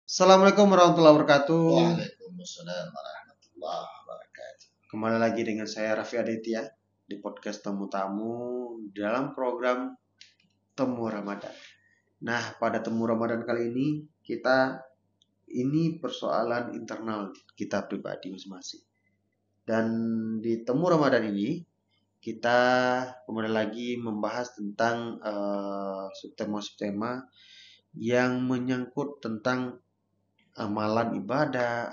Assalamualaikum warahmatullahi wabarakatuh. Waalaikumsalam warahmatullahi wabarakatuh. Kembali lagi dengan saya Raffi Aditya di podcast Temu Tamu dalam program Temu Ramadan. Nah, pada Temu Ramadan kali ini persoalan internal kita pribadi masing-masing. Dan di Temu Ramadan ini kita kembali lagi membahas tentang subtema-subtema yang menyangkut tentang amalan ibadah,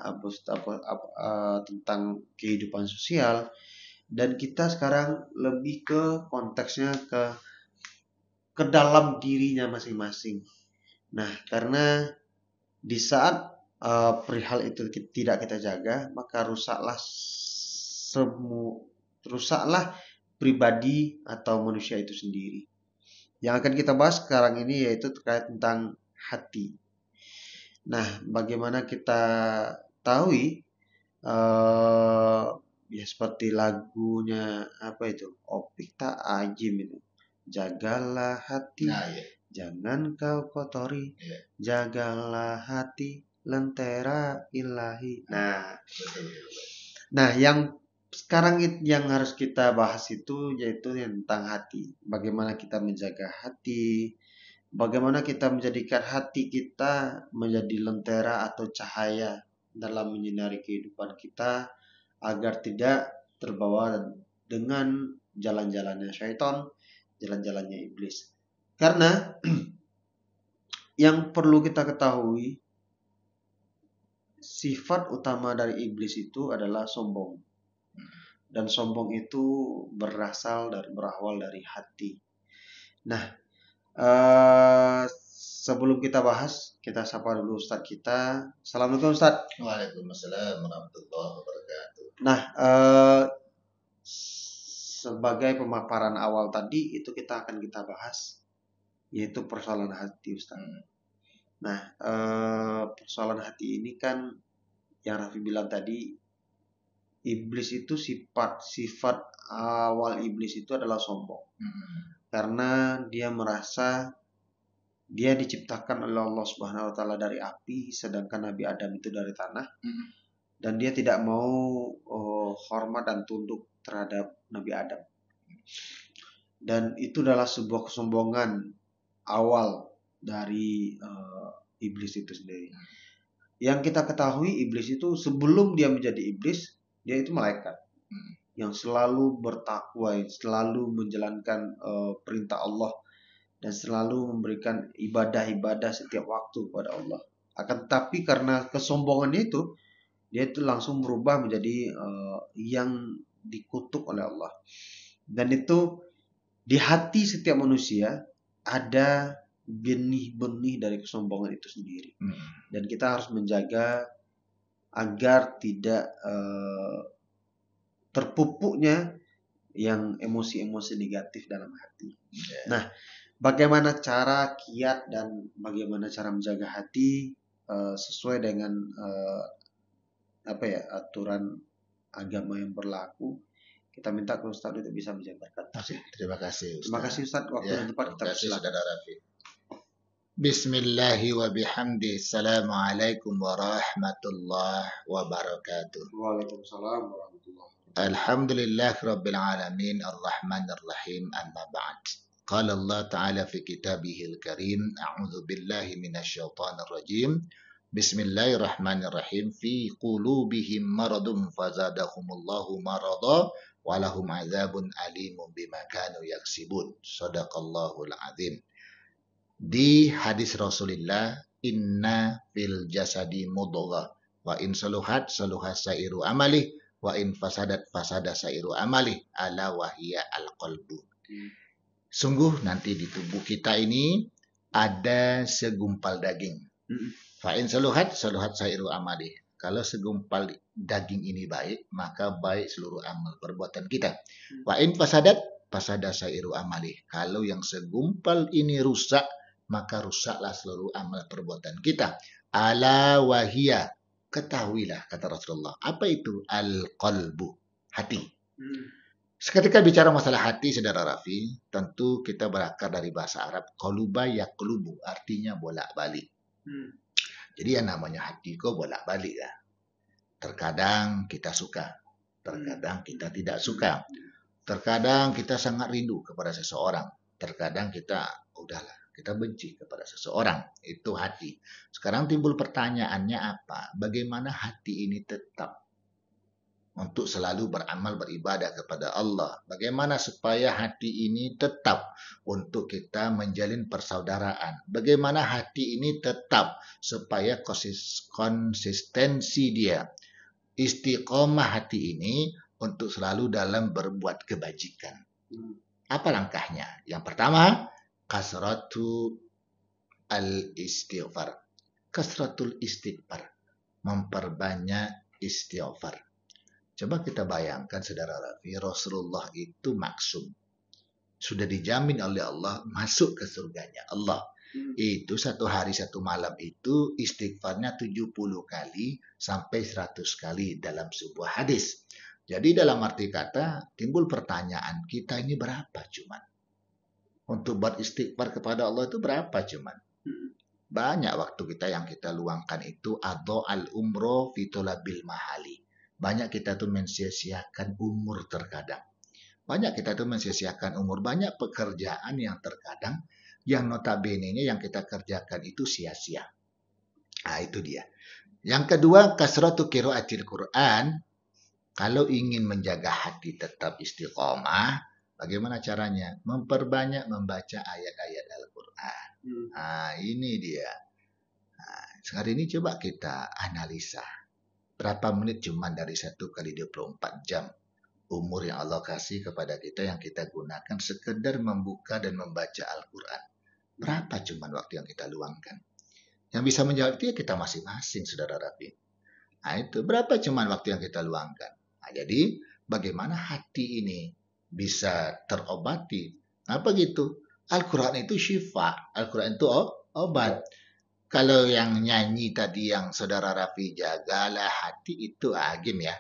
tentang kehidupan sosial, dan kita sekarang lebih ke konteksnya ke dalam dirinya masing-masing. Nah, karena di saat perihal itu tidak kita jaga, maka rusaklah pribadi atau manusia itu sendiri. Yang akan kita bahas sekarang ini yaitu terkait tentang hati. Nah, bagaimana kita tahu ya seperti lagunya apa itu? Opik Tak Ajim itu. Jagalah hati, jangan kau kotori. Jagalah hati, lentera ilahi. Nah, yang sekarang yang harus kita bahas itu yaitu tentang hati. Bagaimana kita menjaga hati, bagaimana kita menjadikan hati kita menjadi lentera atau cahaya dalam menyinari kehidupan kita agar tidak terbawa dengan jalan-jalannya syaitan, jalan-jalannya iblis. Karena yang perlu kita ketahui, sifat utama dari iblis itu adalah sombong. Dan sombong itu berawal dari hati. Nah, sebelum kita bahas, kita sapa dulu Ustadz kita. Assalamualaikum Ustadz. Waalaikumsalam warahmatullahi wabarakatuh. Nah, sebagai pemaparan awal tadi itu kita bahas yaitu persoalan hati Ustadz. Nah, persoalan hati ini kan yang Raffi bilang tadi, iblis itu sifat awal iblis itu adalah sombong. Karena dia merasa dia diciptakan oleh Allah Subhanahu wa taala dari api, sedangkan Nabi Adam itu dari tanah. Dan dia tidak mau hormat dan tunduk terhadap Nabi Adam. Dan itu adalah sebuah kesombongan awal dari iblis itu sendiri. Yang kita ketahui, iblis itu sebelum dia menjadi iblis, dia itu malaikat yang selalu bertakwa, yang selalu menjalankan perintah Allah dan selalu memberikan ibadah-ibadah setiap waktu kepada Allah. Akan tetapi karena kesombongannya itu, dia itu langsung berubah menjadi yang dikutuk oleh Allah. Dan itu di hati setiap manusia ada benih-benih dari kesombongan itu sendiri. Dan kita harus menjaga agar tidak terpupuknya yang emosi-emosi negatif dalam hati. Nah, bagaimana cara kiat dan bagaimana cara menjaga hati sesuai dengan aturan agama yang berlaku. Kita minta ke Ustaz untuk bisa menjabarkan. Terima kasih Ustaz. Terima kasih Ustaz. Waktu dan tempat kita silakan. Bismillahi wa bihamdi. Assalamualaikum warahmatullahi wabarakatuh. Waalaikumsalam warahmatullahi wabarakatuh. Alhamdulillah Rabbil Alamin Ar-Rahmanir Rahim Amma ba'd. Qala Allah Ta'ala fi kitabihil karim, A'udhu billahi minasyaitanir rajim, Bismillahirrahmanirrahim, Fi qulubihim maradun fazadahumullahu marada walahum azabun alimun bima kanu yaksibun. Sadaqallahul azim. Di hadis Rasulullah, Inna fil jasadi mudghah, wa in saluhat saluhat sairu amali, wa in fasadat fasada sairu amali, ala wahiyya al-qalbu. Sungguh nanti di tubuh kita ini ada segumpal daging. Fa in saluhat saluhat sairu amali. Kalau segumpal daging ini baik, maka baik seluruh amal perbuatan kita. Wa in fasadat fasada sairu amali. Kalau yang segumpal ini rusak, maka rusaklah seluruh amal perbuatan kita. Ala wahiyya, ketahuilah kata Rasulullah. Apa itu al-qalbu? Hati. Seketika bicara masalah hati, saudara Raffi, tentu kita berakar dari bahasa Arab. Qaluba yaqlubu, artinya bolak-balik. Jadi yang namanya hati kok bolak-balik ya. Terkadang kita suka, terkadang kita tidak suka. Terkadang kita sangat rindu kepada seseorang. Terkadang kita, udahlah, kita benci kepada seseorang. Itu hati. Sekarang timbul pertanyaannya apa? Bagaimana hati ini tetap untuk selalu beramal beribadah kepada Allah. Bagaimana supaya hati ini tetap untuk kita menjalin persaudaraan. Bagaimana hati ini tetap supaya konsistensi dia. Istiqomah hati ini untuk selalu dalam berbuat kebajikan. Apa langkahnya? Yang pertama, kasratu al-istighfar. Kasratul istighfar. Memperbanyak istighfar. Coba kita bayangkan, saudara Rafi, Rasulullah itu maksum. Sudah dijamin oleh Allah masuk ke surganya Allah. Itu satu hari satu malam itu istighfarnya 70 kali sampai 100 kali dalam sebuah hadis. Jadi dalam arti kata timbul pertanyaan, kita ini berapa cuman? Untuk beristighfar kepada Allah itu berapa cuman? Banyak waktu kita yang kita luangkan itu adho al-umroh fitolabil mahali. Banyak kita tuh mensia-siakan umur terkadang. Banyak kita tuh mensia-siakan umur. Banyak pekerjaan yang terkadang yang notabene-nya yang kita kerjakan itu sia-sia. Nah, itu dia. Yang kedua, kasratu qiraatil Quran. Kalau ingin menjaga hati tetap istiqomah, bagaimana caranya? Memperbanyak membaca ayat-ayat Al-Quran. Nah, ini dia. Nah, sekarang ini coba kita analisa. Berapa menit cuman dari 1 kali 24 jam umur yang Allah kasih kepada kita yang kita gunakan sekedar membuka dan membaca Al-Quran. Berapa cuman waktu yang kita luangkan? Yang bisa menjawab itu ya kita masing-masing, saudara Rafi. Nah itu, berapa cuman waktu yang kita luangkan? Nah, jadi bagaimana hati ini bisa terobati? Apa gitu? Al-Quran itu syifa, Al-Quran itu obat. Kalau yang nyanyi tadi yang saudara Rafi, jagalah hati itu agim ya.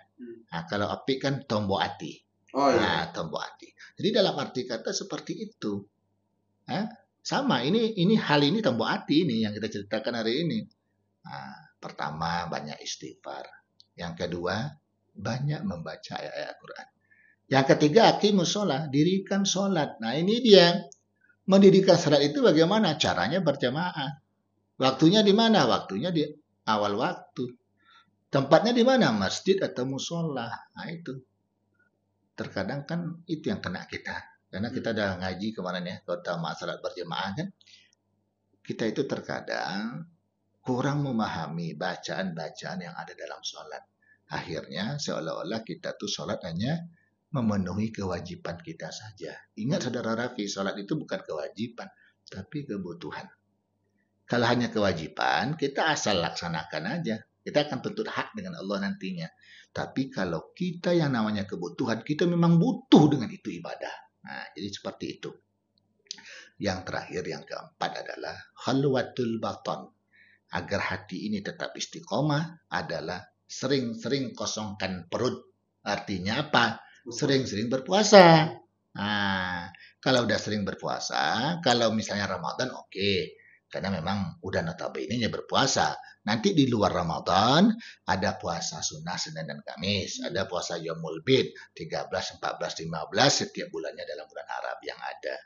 Nah, kalau apik kan tombo hati. Oh iya. Nah, tombo hati. Jadi dalam arti kata seperti itu. Sama, ini hal ini tombo hati ini yang kita ceritakan hari ini. Nah, pertama banyak istighfar. Yang kedua banyak membaca ayat-ayat Al-Quran. Yang ketiga aqimus sholat, dirikan sholat. Nah ini dia. Mendirikan sholat itu bagaimana? Caranya berjamaah. Waktunya di mana? Waktunya di awal waktu. Tempatnya di mana? Masjid atau musola. Nah itu. Terkadang kan itu yang kena kita. Karena kita udah ngaji kemarin ya, keutamaan salat berjamaah kan. Kita itu terkadang kurang memahami bacaan-bacaan yang ada dalam sholat. Akhirnya seolah-olah kita tuh sholat hanya memenuhi kewajiban kita saja. Ingat saudara Rafi, sholat itu bukan kewajiban, tapi kebutuhan. Kalau hanya kewajiban, kita asal laksanakan aja. Kita akan tuntut hak dengan Allah nantinya. Tapi kalau kita yang namanya kebutuhan, kita memang butuh dengan itu ibadah. Nah, jadi seperti itu. Yang terakhir, yang keempat adalah khalwatul baton. Agar hati ini tetap istiqomah adalah sering-sering kosongkan perut. Artinya apa? Sering-sering berpuasa. Nah, kalau udah sering berpuasa, kalau misalnya Ramadan oke. Karena memang udah notabene-nya berpuasa. Nanti di luar Ramadan ada puasa sunnah Senin dan Kamis. Ada puasa Yaumul Bid 13, 14, 15 setiap bulannya dalam bulan Arab yang ada.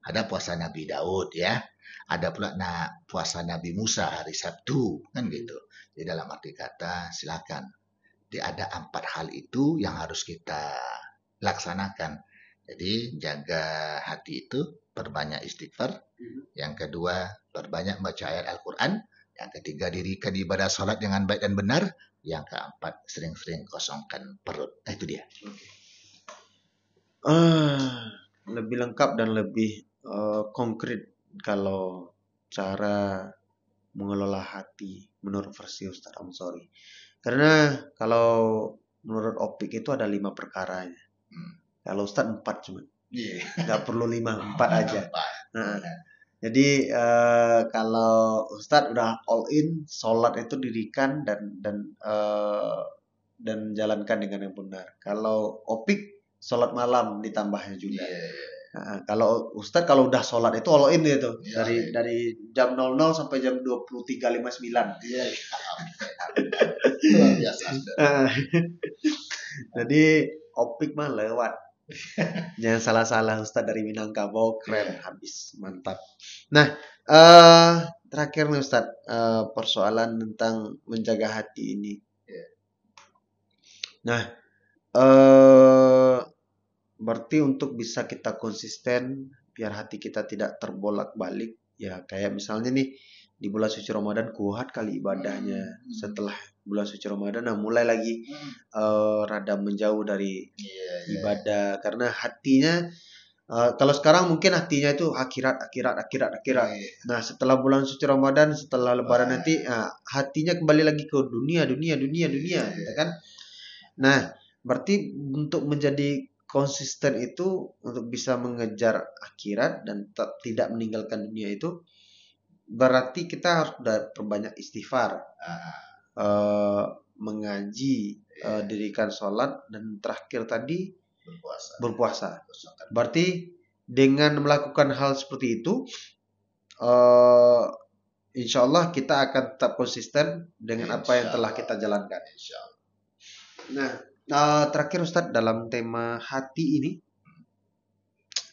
Ada puasa Nabi Daud ya. Ada pula puasa Nabi Musa hari Sabtu kan gitu. Jadi dalam arti kata silakan. Jadi ada 4 hal itu yang harus kita laksanakan. Jadi jaga hati itu, perbanyak istighfar. Yang kedua, perbanyak baca ayat Al-Quran. Yang ketiga, dirikan ibadah sholat dengan baik dan benar. Yang keempat, sering-sering kosongkan perut. Nah, itu dia. Lebih lengkap dan lebih konkret kalau cara mengelola hati menurut versi Ustaz Amsori. Karena kalau menurut Opik itu ada 5 perkaranya. Kalau Ustaz 4 cuma. Nggak perlu 5, 4 aja. Nah, jadi kalau Ustadz udah all in, sholat itu dirikan dan jalankan dengan yang benar. Kalau Opik, sholat malam ditambahnya juga. Kalau Ustadz kalau udah sholat itu all in itu Ya, dari jam 00 sampai jam 23.59. Iya, luar biasa. Jadi opik mah lewat. Jangan salah-salah Ustadz dari Minangkabau, keren habis, mantap. Nah, terakhir nih Ustadz, persoalan tentang menjaga hati ini. Nah, berarti untuk bisa kita konsisten biar hati kita tidak terbolak-balik, ya kayak misalnya nih di bulan suci Ramadan kuat kali ibadahnya. Setelah bulan suci Ramadan, nah mulai lagi rada menjauh dari ibadah karena hatinya kalau sekarang mungkin hatinya itu akhirat. Nah, setelah bulan suci Ramadan, setelah Lebaran nanti, hatinya kembali lagi ke dunia, gitu kan? Nah, berarti untuk menjadi konsisten itu untuk bisa mengejar akhirat dan tidak meninggalkan dunia itu berarti kita harus perbanyak istighfar, mengaji, dirikan sholat, dan terakhir tadi berpuasa. Berarti dengan melakukan hal seperti itu, insya Allah kita akan tetap konsisten dengan apa yang telah kita jalankan. Nah, terakhir Ustadz dalam tema hati ini,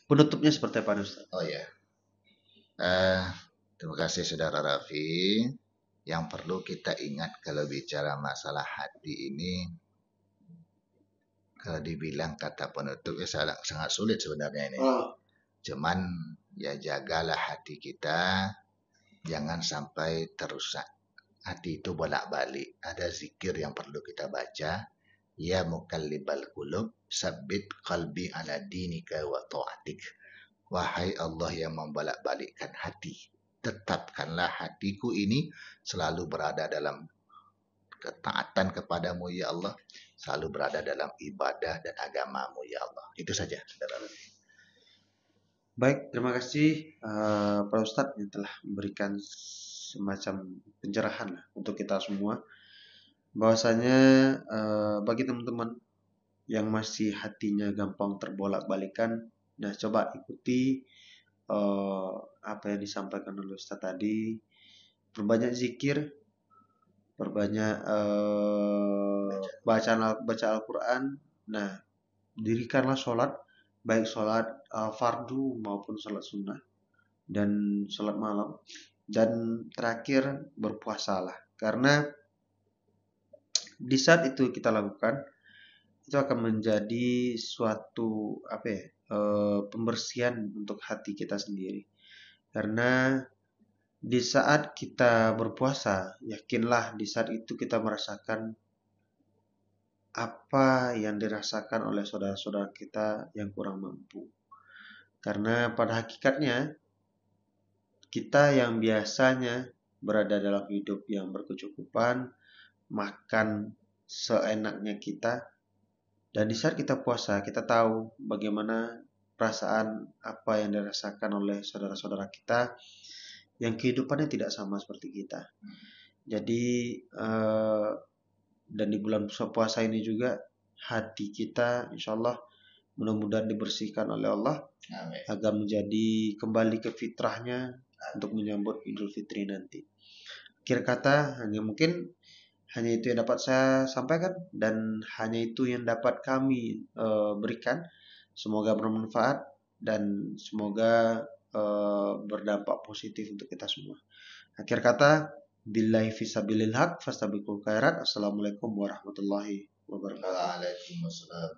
penutupnya seperti apa Ustadz? Oh ya, terima kasih Saudara Raffi. Yang perlu kita ingat kalau bicara masalah hati ini, kalau dibilang kata penutup ya sangat sulit sebenarnya ini. Cuman ya jagalah hati kita, jangan sampai terusak. Hati itu bolak-balik. Ada zikir yang perlu kita baca. Ya mukallibal qulub, sabbit qalbi ala dinika wa ta'atik. Wahai Allah yang membolak-balikkan hati, tetapkanlah hatiku ini selalu berada dalam ketaatan kepadamu ya Allah, selalu berada dalam ibadah dan agamamu ya Allah. Itu saja, saudara. Baik, terima kasih Pak Ustadz yang telah memberikan semacam pencerahan untuk kita semua. Bahwasanya bagi teman-teman yang masih hatinya gampang terbolak-balikan, nah coba ikuti apa yang disampaikan oleh Ustadz tadi. Perbanyak zikir, perbanyak baca Al-Quran. Nah, dirikanlah sholat, baik sholat fardu maupun sholat sunnah dan sholat malam. Dan terakhir berpuasalah, karena di saat itu kita lakukan, itu akan menjadi suatu pembersihan untuk hati kita sendiri. Karena di saat kita berpuasa, yakinlah di saat itu kita merasakan apa yang dirasakan oleh saudara-saudara kita yang kurang mampu. Karena pada hakikatnya kita yang biasanya berada dalam hidup yang berkecukupan, makan seenaknya kita, dan di saat kita puasa kita tahu bagaimana perasaan apa yang dirasakan oleh saudara-saudara kita yang kehidupannya tidak sama seperti kita. Jadi dan di bulan puasa ini juga hati kita insya Allah mudah-mudahan dibersihkan oleh Allah. Amin. Agar menjadi kembali ke fitrahnya untuk menyambut Idul Fitri nanti. Akhir kata hanya itu yang dapat saya sampaikan dan hanya itu yang dapat kami berikan. Semoga bermanfaat dan semoga berdampak positif untuk kita semua. Akhir kata, billahi fisabilil haq fastabiqul khairat. Assalamualaikum warahmatullahi wabarakatuh. Waalaikumsalam.